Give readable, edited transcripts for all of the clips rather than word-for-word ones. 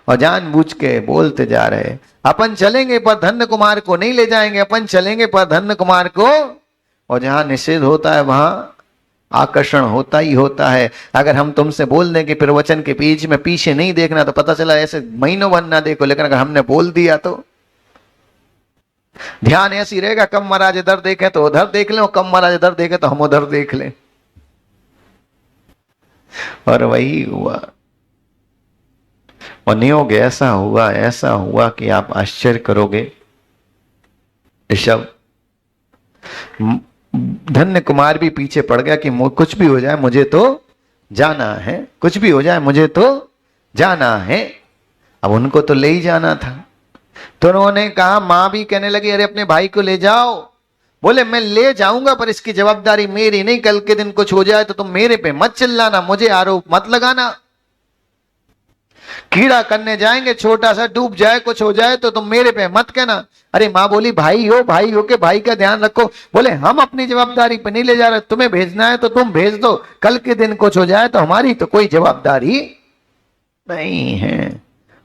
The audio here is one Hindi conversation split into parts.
और जानबूझ के बोलते जा रहे, अपन चलेंगे पर धन्य कुमार को नहीं ले जाएंगे, अपन चलेंगे पर धन्य कुमार को। और जहां निषेध होता है वहां आकर्षण होता ही होता है। अगर हम तुमसे बोल दें कि प्रवचन के बीच में पीछे नहीं देखना, तो पता चला ऐसे महीनों भर ना देखो, लेकिन अगर हमने बोल दिया तो ध्यान ऐसी रहेगा, कम महाराज इधर देखें तो उधर देख लें, और कम महाराज इधर देखें तो हम उधर देख लें। और वही हुआ, और नियोग ऐसा हुआ कि आप आश्चर्य करोगे। ऋषभ धन्य कुमार भी पीछे पड़ गया कि कुछ भी हो जाए मुझे तो जाना है, कुछ भी हो जाए मुझे तो जाना है। अब उनको तो ले ही जाना था, तो उन्होंने कहा, मां भी कहने लगी अरे अपने भाई को ले जाओ। बोले मैं ले जाऊंगा पर इसकी जवाबदारी मेरी नहीं, कल के दिन कुछ हो जाए तो तुम मेरे पे मत चिल्लाना, मुझे आरोप मत लगाना। कीड़ा करने जाएंगे, छोटा सा डूब जाए, कुछ हो जाए तो तुम मेरे पे मत कहना। अरे मां बोली भाई हो के भाई का ध्यान रखो। बोले हम अपनी जवाबदारी पे नहीं ले जा रहे, तुम्हें भेजना है तो तुम भेज दो, कल के दिन कुछ हो जाए तो हमारी तो कोई जवाबदारी नहीं है।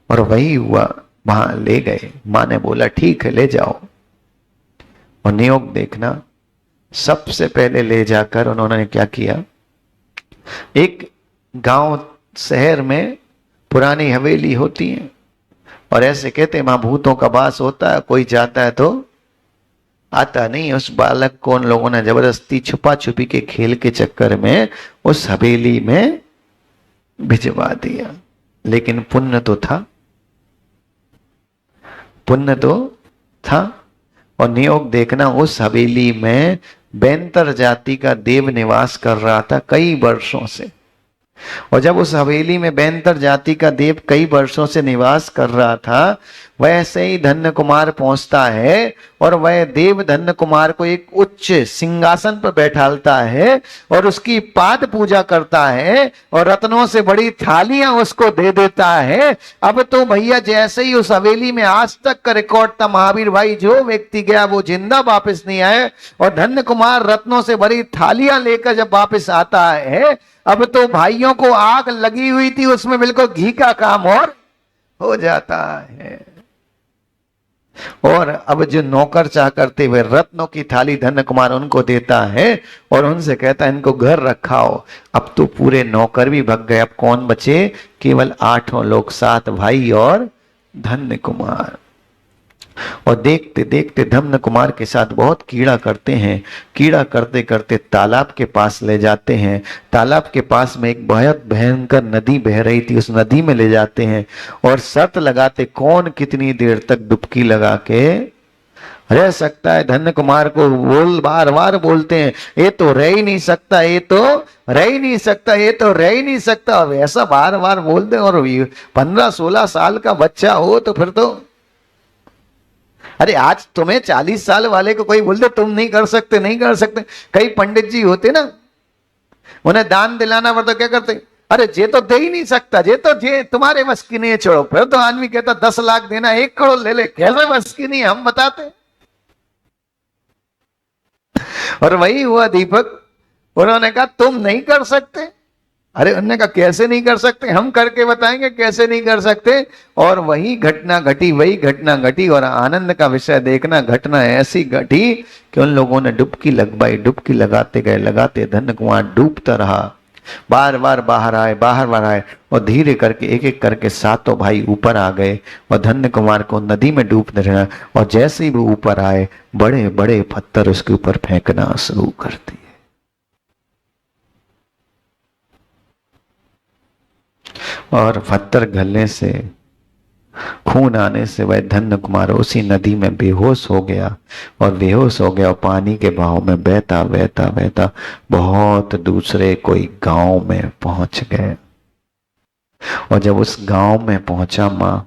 और वही हुआ, वहां ले गए। मां ने बोला ठीक है ले जाओ। और नियोग देखना, सबसे पहले ले जाकर उन्होंने क्या किया, एक गांव शहर में पुरानी हवेली होती है, और ऐसे कहते हैं वहां भूतों का वास होता है, कोई जाता है तो आता नहीं। उस बालक को उन लोगों ने जबरदस्ती छुपा छुपी के खेल के चक्कर में उस हवेली में भिजवा दिया। लेकिन पुण्य तो था, पुण्य तो था। और नियोग देखना, उस हवेली में बैंतर जाति का देव निवास कर रहा था कई वर्षों से। और जब उस हवेली में बैंतर जाति का देव कई वर्षों से निवास कर रहा था, वैसे ही धन्य कुमार पहुंचता है और वह देव धन्य कुमार को एक उच्च सिंहासन पर बैठालता है और उसकी पाद पूजा करता है और रत्नों से बड़ी थालियां उसको दे देता है। अब तो भैया जैसे ही उस हवेली में आज तक का रिकॉर्ड था, महावीर भाई जो व्यक्ति गया वो जिंदा वापस नहीं आए। और धन्य कुमार रत्नों से भरी थालियां लेकर जब वापस आता है, अब तो भाइयों को आग लगी हुई थी, उसमें बिल्कुल घी का काम और हो जाता है। और अब जो नौकर चाह करते हुए रत्नों की थाली धन्य कुमार उनको देता है और उनसे कहता है इनको घर रखाओ। अब तो पूरे नौकर भी भग गए, अब कौन बचे, केवल 8 लोग, 7 भाई और धन्य कुमार। और देखते देखते धन्य कुमार के साथ बहुत कीड़ा करते हैं। कीड़ा करते करते तालाब के पास ले जाते हैं। तालाब के पास में एक बहुत भयंकर नदी बह रही थी, उस नदी में ले जाते हैं और शर्त लगाते कौन कितनी देर तक डुबकी लगा के रह सकता है। धन्य कुमार को बार बार बोलते हैं ये तो रह ही नहीं सकता, ये तो रह ही नहीं सकता, ये तो रह ही नहीं सकता। अब ऐसा बार बार बोलते, और 15-16 साल का बच्चा हो तो फिर तो, अरे आज तुम्हें 40 साल वाले को कोई बोलते तुम नहीं कर सकते, नहीं कर सकते। कई पंडित जी होते ना, उन्हें दान दिलाना पड़ता, क्या करते, अरे ये तो दे ही नहीं सकता, ये तुम्हारे बस की नहीं है, छोड़ो। फिर तो आदमी कहता 10 लाख देना, 1 करोड़ ले ले, कैसे बस की नहीं है, हम बताते। और वही हुआ दीपक, उन्होंने कहा तुम नहीं कर सकते। अरे उन्होंने कहा कैसे नहीं कर सकते, हम करके बताएंगे कैसे नहीं कर सकते। और वही घटना घटी और आनंद का विषय देखना, घटना ऐसी घटी कि उन लोगों ने डुबकी लगवाई। डुबकी लगाते गए, लगाते धन्य कुमार डूबता रहा, बार बार बाहर आए और धीरे करके एक एक करके 7 भाई ऊपर आ गए और धन्य कुमार को नदी में डूबने रहा। और जैसे ही वो ऊपर आए, बड़े बड़े पत्थर उसके ऊपर फेंकना शुरू कर दिए। और पत्थर गलने से, खून आने से वह धन्य कुमार उसी नदी में बेहोश हो गया और पानी के बहाव में बहता बहता बहता बहुत दूसरे कोई गांव में पहुंच गए। और जब उस गांव में पहुंचा मां,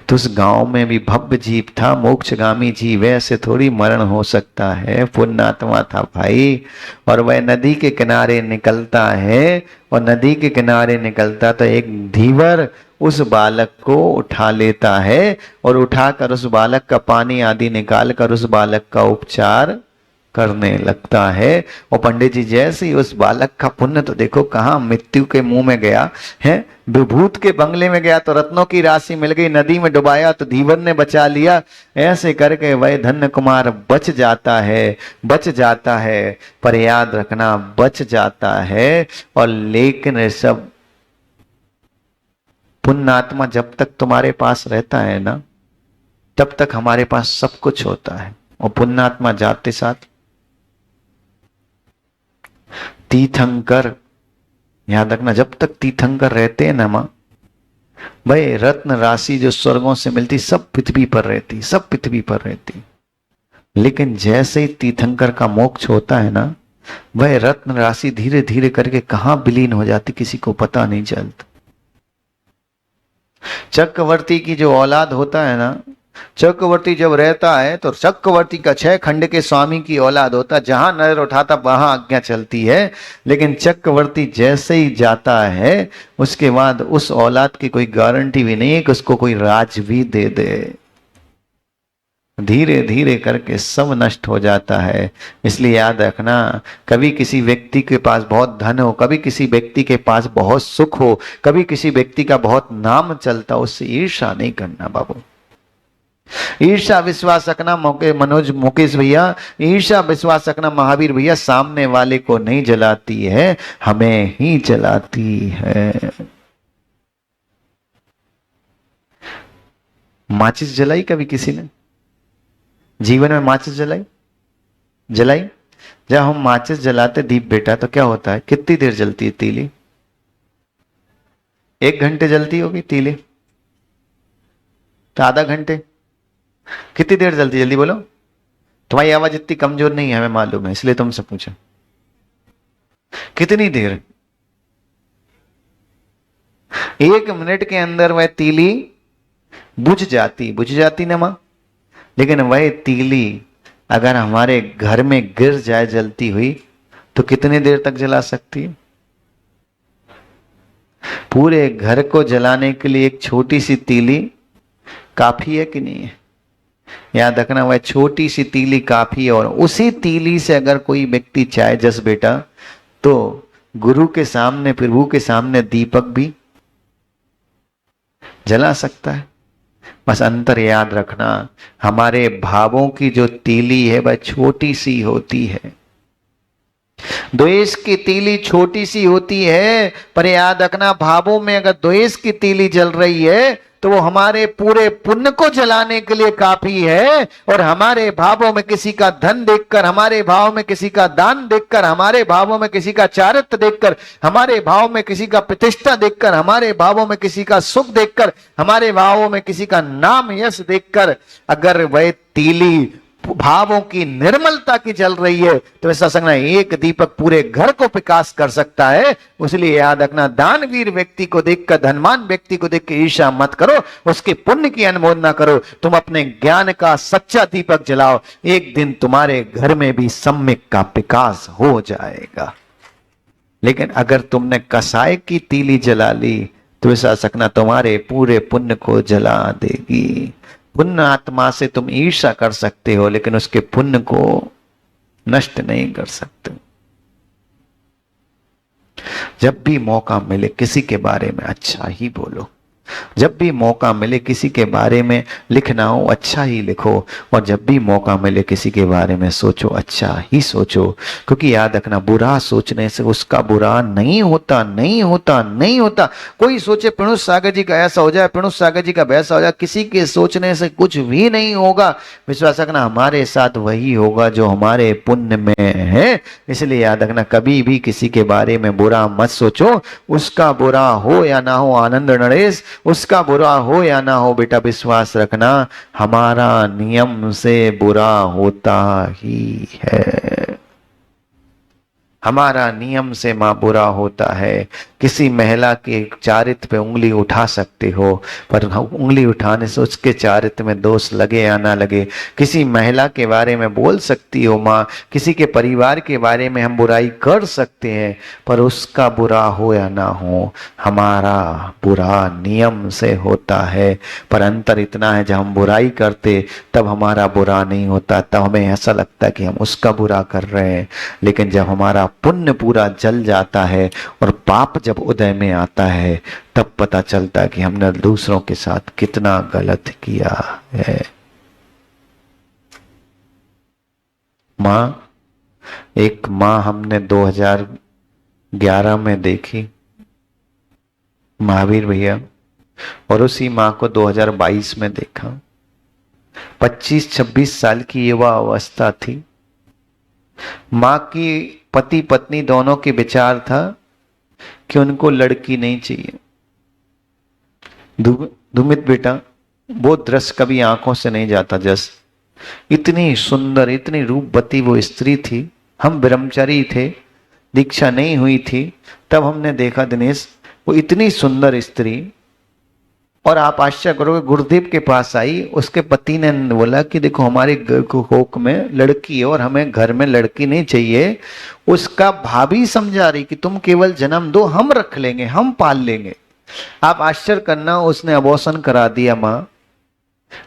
तो उस गांव में भी भव्य जीव था, मोक्षगामी जीव, ऐसे थोड़ी मरण हो सकता है, पुण्यात्मा था भाई। और वह नदी के किनारे निकलता है, और नदी के किनारे निकलता तो एक धीवर उस बालक को उठा लेता है और उठाकर उस बालक का पानी आदि निकालकर उस बालक का उपचार करने लगता है। और पंडित जी जैसे ही उस बालक का पुण्य तो देखो कहाँ मृत्यु के मुंह में गया है, विभूत के बंगले में गया तो रत्नों की राशि मिल गई, नदी में डुबाया तो धीवर ने बचा लिया। ऐसे करके वह धन्य कुमार बच जाता है, बच जाता है, पर याद रखना बच जाता है। और लेकिन सब पुण्यात्मा जब तक तुम्हारे पास रहता है ना, तब तक हमारे पास सब कुछ होता है। और पुण्यात्मा जाते साथ तीर्थंकर, याद रखना जब तक तीर्थंकर रहते हैं ना मां, भाई रत्न राशि जो स्वर्गों से मिलती सब पृथ्वी पर रहती, सब पृथ्वी पर रहती। लेकिन जैसे ही तीर्थंकर का मोक्ष होता है ना, वह रत्न राशि धीरे धीरे करके कहां विलीन हो जाती किसी को पता नहीं चलता। चक्रवर्ती की जो औलाद होता है ना, चक्रवर्ती जब रहता है तो चक्रवर्ती का 6 खंड के स्वामी की औलाद होता है, जहां नजर उठाता वहां आज्ञा चलती है। लेकिन चक्रवर्ती जैसे ही जाता है उसके बाद उस औलाद की कोई गारंटी भी नहीं है कि उसको कोई राज भी दे दे। धीरे धीरे करके सब नष्ट हो जाता है। इसलिए याद रखना, कभी किसी व्यक्ति के पास बहुत धन हो, कभी किसी व्यक्ति के पास बहुत सुख हो, कभी किसी व्यक्ति का बहुत नाम चलता, उससे ईर्ष्या नहीं करना बाबू। ईर्ष्या विश्वास रखना मनोज मुकेश भैया, ईर्ष्या विश्वास रखना महावीर भैया, सामने वाले को नहीं जलाती है, हमें ही जलाती है। माचिस जलाई कभी किसी ने जीवन में? माचिस जलाई? जलाई? जब हम माचिस जलाते दीप बेटा तो क्या होता है, कितनी देर जलती है तीली? 1 घंटे जलती होगी तीली, तो आधा घंटे, कितनी देर जलती? जल्दी बोलो। तुम्हारी आवाज इतनी कमजोर नहीं है, हमें मालूम है, इसलिए तुमसे पूछा कितनी देर? 1 मिनट के अंदर वह तीली बुझ जाती ना मां। लेकिन वह तीली अगर हमारे घर में गिर जाए जलती हुई तो कितनी देर तक जला सकती है? पूरे घर को जलाने के लिए एक छोटी सी तीली काफी है कि नहीं है? याद रखना, वह छोटी सी तीली काफी है। और उसी तीली से अगर कोई व्यक्ति चाहे जस बेटा, तो गुरु के सामने, प्रभु के सामने दीपक भी जला सकता है। बस अंतर याद रखना, हमारे भावों की जो तीली है वह छोटी सी होती है। द्वेष की तीली छोटी सी होती है, पर याद रखना भावों में अगर द्वेष की तीली जल रही है तो वो हमारे पूरे पुण्य को जलाने के लिए काफी है। और हमारे भावों में किसी का धन देखकर, हमारे भाव में किसी का दान देखकर, हमारे भावों में किसी का चारित्र देखकर, हमारे भाव में किसी का प्रतिष्ठा देखकर, हमारे भावों में किसी का सुख देखकर, हमारे भावों में किसी का नाम यश देखकर अगर वह तीली भावों की निर्मलता की जल रही है तो ऐसा समझना एक दीपक पूरे घर को प्रकाश कर सकता है। इसलिए याद रखना, दानवीर व्यक्ति को देखकर, धनवान व्यक्ति को देखकर ईर्ष्या मत करो, उसके पुण्य की अनुमोदना करो। तुम अपने ज्ञान का सच्चा दीपक जलाओ, एक दिन तुम्हारे घर में भी सम्यक का प्रकाश हो जाएगा। लेकिन अगर तुमने कसाय की तीली जला ली तो ऐसा सकना तुम्हारे पूरे पुण्य को जला देगी। पुण्य आत्मा से तुम ईर्ष्या कर सकते हो, लेकिन उसके पुण्य को नष्ट नहीं कर सकते। जब भी मौका मिले किसी के बारे में अच्छा ही बोलो, जब भी मौका मिले किसी के बारे में लिखना हो अच्छा ही लिखो, और जब भी मौका मिले किसी के बारे में सोचो अच्छा ही सोचो। क्योंकि याद रखना, बुरा सोचने से उसका बुरा नहीं होता, नहीं होता, नहीं होता। कोई सोचे प्रणुष सागर जी का ऐसा हो जाए, प्रणुष सागर जी का वैसा हो जाए, किसी के सोचने से कुछ भी नहीं होगा। विश्वास रखना, हमारे साथ वही होगा जो हमारे पुण्य में है। इसलिए याद रखना, कभी भी किसी के बारे में बुरा मत सोचो। उसका बुरा हो या ना हो आनंद नरेश, उसका बुरा हो या ना हो बेटा, विश्वास रखना हमारा नियम से बुरा होता ही है। हमारा नियम से माँ बुरा होता है। किसी महिला के चारित्र पे उंगली उठा सकते हो, पर उंगली उठाने से उसके चारित्र में दोष लगे या ना लगे। किसी महिला के बारे में बोल सकती हो माँ, किसी के परिवार के बारे में हम बुराई कर सकते हैं, पर उसका बुरा हो या ना हो, हमारा बुरा नियम से होता है। पर अंतर इतना है, जब हम बुराई करते तब हमारा बुरा नहीं होता, तब हमें ऐसा लगता है कि हम उसका बुरा कर रहे हैं। लेकिन जब हमारा पुण्य पूरा जल जाता है और पाप जब उदय में आता है, तब पता चलता है कि हमने दूसरों के साथ कितना गलत किया है। माँ, एक माँ हमने 2011 में देखी, महावीर भैया, और उसी माँ को 2022 में देखा। 25-26 साल की युवा अवस्था थी। माँ की पति पत्नी दोनों के विचार था कि उनको लड़की नहीं चाहिए। धुमित बेटा, वो दृश्य कभी आंखों से नहीं जाता। जस इतनी सुंदर, इतनी रूपवती वो स्त्री थी। हम ब्रह्मचारी थे, दीक्षा नहीं हुई थी, तब हमने देखा दिनेश, वो इतनी सुंदर स्त्री। और आप आश्चर्य करोगे, गुरुदेव के पास आई, उसके पति ने बोला कि देखो हमारे कोख में लड़की है और हमें घर में लड़की नहीं चाहिए। उसका भाभी समझा रही कि तुम केवल जन्म दो, हम रख लेंगे, हम पाल लेंगे। आप आश्चर्य करना, उसने अबॉर्शन करा दिया माँ,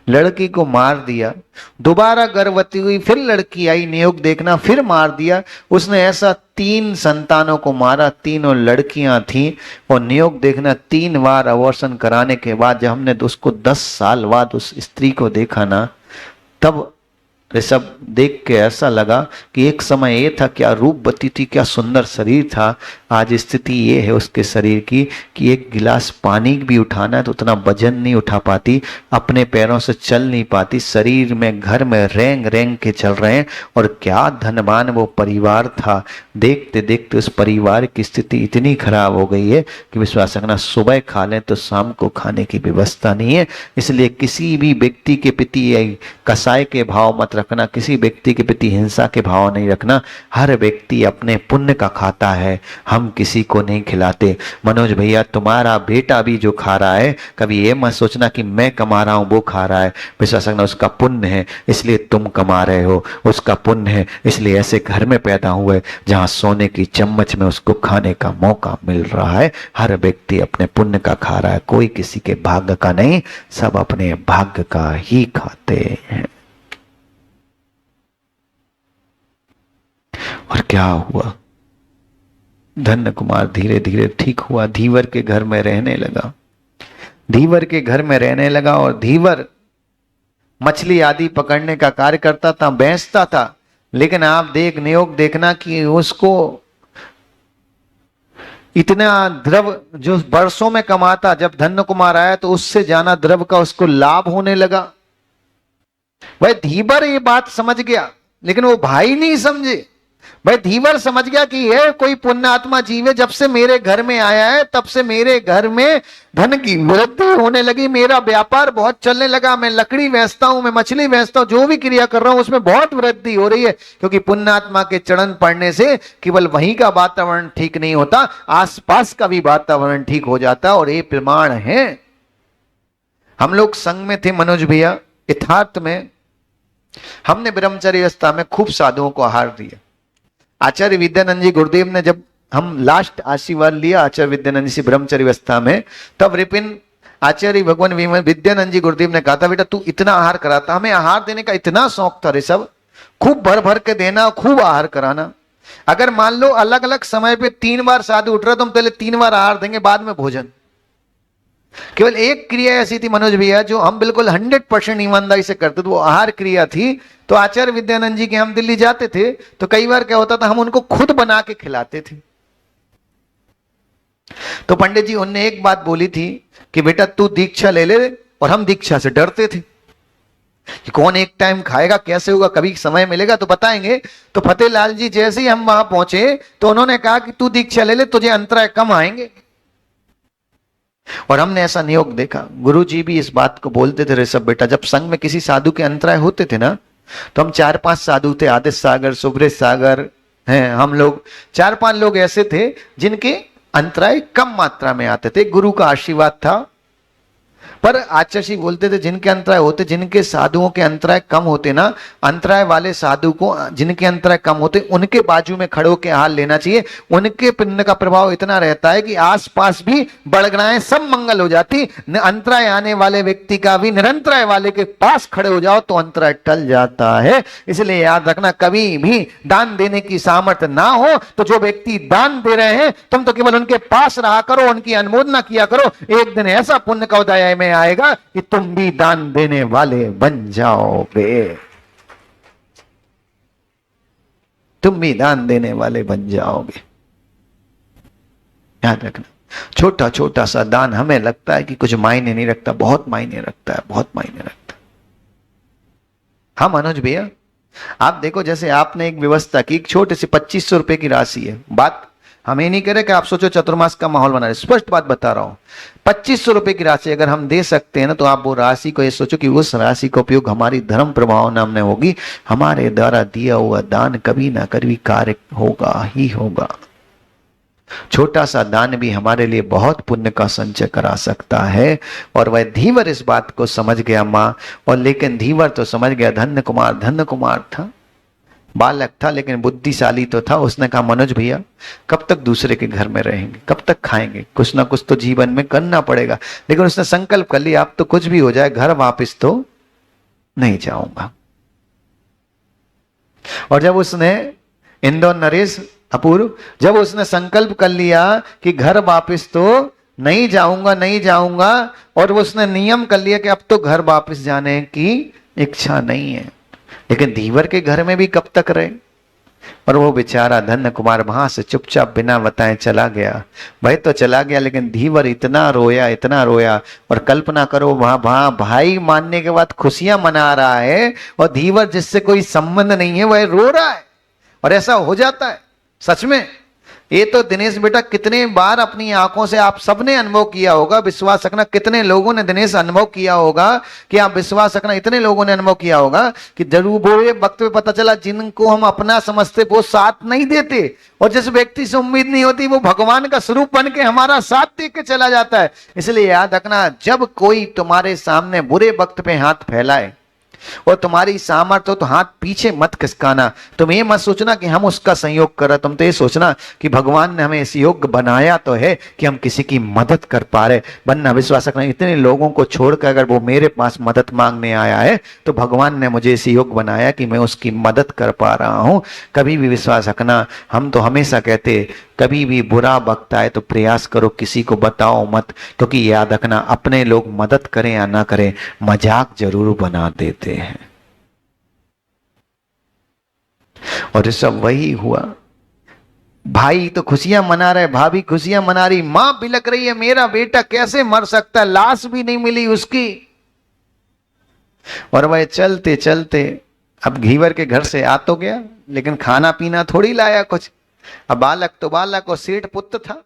लड़की को मार दिया। दोबारा गर्भवती हुई, फिर लड़की आई, नियोग देखना, फिर मार दिया। उसने ऐसा 3 संतानों को मारा, तीनों लड़कियां थीं। और नियोग देखना, 3 बार अबॉर्शन कराने के बाद जब हमने उसको 10 साल बाद उस स्त्री को देखा ना, तब ऋषभ देख के ऐसा लगा कि एक समय ये था, क्या रूपवती थी, क्या सुंदर शरीर था। आज स्थिति ये है उसके शरीर की कि एक गिलास पानी भी उठाना है तो उतना वजन नहीं उठा पाती, अपने पैरों से चल नहीं पाती, शरीर में घर में रेंग रेंग के चल रहे हैं। और क्या धनवान वो परिवार था। देखते देखते उस परिवार की स्थिति इतनी खराब हो गई है कि विश्वास रखना, सुबह खा लें तो शाम को खाने की व्यवस्था नहीं है। इसलिए किसी भी व्यक्ति के प्रति कसाय के भाव मत रखना, किसी व्यक्ति के प्रति हिंसा के भाव नहीं रखना। हर व्यक्ति अपने पुण्य का खाता है, हम किसी को नहीं खिलाते। मनोज भैया, तुम्हारा बेटा भी जो खा रहा है, कभी ये मत सोचना कि मैं कमा रहा हूं वो खा रहा है। विश्वास रखना, उसका पुण्य है इसलिए तुम कमा रहे हो, उसका पुण्य है इसलिए ऐसे घर में पैदा हुए जहां सोने की चम्मच में उसको खाने का मौका मिल रहा है। हर व्यक्ति अपने पुण्य का खा रहा है, कोई किसी के भाग्य का नहीं, सब अपने भाग्य का ही खाते हैं। और क्या हुआ, धन्य कुमार धीरे धीरे ठीक हुआ, धीवर के घर में रहने लगा। धीवर के घर में रहने लगा और धीवर मछली आदि पकड़ने का कार्य करता था, बेचता था। लेकिन आप नियोग देखना कि उसको इतना द्रव जो वर्षों में कमाता, जब धन्य कुमार आया तो उससे ज्यादा द्रव का उसको लाभ होने लगा। भाई धीवर ये बात समझ गया, लेकिन वो भाई नहीं समझे। भाई धीवर समझ गया कि ये कोई पुण्यात्मा जीव है, जब से मेरे घर में आया है तब से मेरे घर में धन की वृद्धि होने लगी, मेरा व्यापार बहुत चलने लगा, मैं लकड़ी बेचता हूं, मैं मछली बेचता हूं, जो भी क्रिया कर रहा हूं उसमें बहुत वृद्धि हो रही है। क्योंकि पुण्यात्मा के चरण पड़ने से केवल वहीं का वातावरण ठीक नहीं होता, आसपास का भी वातावरण ठीक हो जाता। और ये प्रमाण है। हम लोग संघ में थे मनोज भैया, यथार्थ में हमने ब्रह्मचर्य अवस्था में खूब साधुओं को आहार दिया। आचार्य विद्यानंद जी गुरुदेव ने, जब हम लास्ट आशीर्वाद लिया आचार्य विद्यानंद जी से ब्रह्मचर्य अवस्था में, तब रिपिन आचार्य भगवान विद्यानंद जी गुरुदेव ने कहा था, बेटा तू इतना आहार कराता, हमें आहार देने का इतना शौक था ऋषभ, खूब भर भर के देना, खूब आहार कराना। अगर मान लो अलग अलग समय पे 3 बार साधु उठ रहा तो हम पहले 3 बार आहार देंगे, बाद में भोजन। केवल एक क्रिया ऐसी थी मनोज भैया जो हम बिल्कुल 100% ईमानदारी से करते थे, वो आहार क्रिया थी। तो आचार्य विद्यानंद जी के हम दिल्ली जाते थे तो कई बार क्या होता था, हम उनको खुद बना के खिलाते थे। तो पंडित जी उनने एक बात बोली थी कि बेटा तू दीक्षा ले ले, और हम दीक्षा से डरते थे कि कौन एक टाइम खाएगा, कैसे होगा, कभी समय मिलेगा तो बताएंगे। तो फतेहलाल जी जैसे ही हम वहां पहुंचे तो उन्होंने कहा कि तू दीक्षा ले ले, तुझे अंतराय कम आएंगे। और हमने ऐसा नियोग देखा, गुरु जी भी इस बात को बोलते थे, ऋषभ बेटा जब संघ में किसी साधु के अंतराय होते थे ना, तो हम 4-5 साधु थे, आदित्य सागर, सुब्रेश सागर, हैं हम लोग, 4-5 लोग ऐसे थे जिनके अंतराय कम मात्रा में आते थे, गुरु का आशीर्वाद था। पर आचार्य जी बोलते थे जिनके अंतराय होते, जिनके साधुओं के अंतराय कम होते ना, अंतराय वाले साधु को, जिनके अंतराय कम होते, उनके बाजू में खड़े होकर हाल लेना चाहिए। उनके पिंड का प्रभाव इतना रहता है कि आसपास भी बड़गड़ाएं सब मंगल हो जाती। अंतराय आने वाले व्यक्ति का भी निरंतराय वाले के पास खड़े हो जाओ तो अंतराय टल जाता है। इसलिए याद रखना, कभी भी दान देने की सामर्थ्य ना हो तो जो व्यक्ति दान दे रहे हैं तुम तो केवल उनके पास रहा करो, उनकी अनुमोदना किया करो। एक दिन ऐसा पुण्य का उदय में आएगा कि तुम भी दान देने वाले बन जाओगे, तुम भी दान देने वाले बन जाओगे। याद रखना, छोटा छोटा सा दान हमें लगता है कि कुछ मायने नहीं रखता, बहुत मायने रखता है, बहुत मायने रखता है। हाँ मनोज भैया, आप देखो जैसे आपने एक व्यवस्था की, एक छोटे से 2500 रुपए की राशि है, बात हम ये नहीं कह रहे कि आप सोचो चतुर्मास का माहौल बना रहे, स्पष्ट बात बता रहा हूं। 2500 रुपए की राशि अगर हम दे सकते हैं ना, तो आप वो राशि को ये सोचो कि उस राशि का उपयोग हमारी धर्म प्रभावना में होगी, हमारे द्वारा दिया हुआ दान कभी ना कभी कार्य होगा ही होगा। छोटा सा दान भी हमारे लिए बहुत पुण्य का संचय करा सकता है। और वह धीवर इस बात को समझ गया मां, और लेकिन धीवर तो समझ गया, धन्य कुमार था, बालक था लेकिन बुद्धिशाली तो था। उसने कहा मनोज भैया कब तक दूसरे के घर में रहेंगे, कब तक खाएंगे, कुछ ना कुछ तो जीवन में करना पड़ेगा। लेकिन उसने संकल्प कर लिया, अब तो कुछ भी हो जाए घर वापस तो नहीं जाऊंगा। और जब उसने इंदौर नरेश अपूर्व, जब उसने संकल्प कर लिया कि घर वापस तो नहीं जाऊंगा, और उसने नियम कर लिया कि अब तो घर वापस जाने की इच्छा नहीं है, लेकिन धीवर के घर में भी कब तक रहे। और वो बेचारा धन्य कुमार वहां से चुपचाप बिना बताए चला गया। भाई तो चला गया, लेकिन धीवर इतना रोया। और कल्पना करो, वहां भाई मानने के बाद खुशियां मना रहा है, और धीवर जिससे कोई संबंध नहीं है वह रो रहा है। और ऐसा हो जाता है सच में। ये तो दिनेश बेटा कितने बार अपनी आंखों से आप सबने अनुभव किया होगा, विश्वास रखना कितने लोगों ने दिनेश अनुभव किया होगा, कि आप विश्वास रखना इतने लोगों ने अनुभव किया होगा कि जरूर बोले वक्त पे पता चला जिनको हम अपना समझते वो साथ नहीं देते, और जिस व्यक्ति से उम्मीद नहीं होती वो भगवान का स्वरूप बन के हमारा साथ दे के चला जाता है। इसलिए याद रखना, जब कोई तुम्हारे सामने बुरे वक्त पे हाथ फैलाए और तुम्हारी सामर्थ्य हो तो हाथ पीछे मत खिसकाना। तुम ये मत सोचना कि हम उसका संयोग कर रहे, तुम तो ये सोचना कि भगवान ने हमें इस योग्य बनाया तो है कि हम किसी की मदद कर पा रहे। बनना विश्वास रखना, इतने लोगों को छोड़कर अगर वो मेरे पास मदद मांगने आया है तो भगवान ने मुझे इस योग्य बनाया कि मैं उसकी मदद कर पा रहा हूं। कभी भी विश्वास रखना, हम तो हमेशा कहते कभी भी बुरा वक्त आए तो प्रयास करो किसी को बताओ मत, क्योंकि याद रखना अपने लोग मदद करें या ना करें मजाक जरूर बना देते हैं। और ये सब वही हुआ। भाई तो खुशियां मना रहे, भाभी खुशियां मना रही, मां बिलक रही है मेरा बेटा कैसे मर सकता है, लाश भी नहीं मिली उसकी। और वह चलते चलते अब घीवर के घर से आ तो गया, लेकिन खाना पीना थोड़ी लाया कुछ। अब बालक तो बालक और सेठ पुत्र था,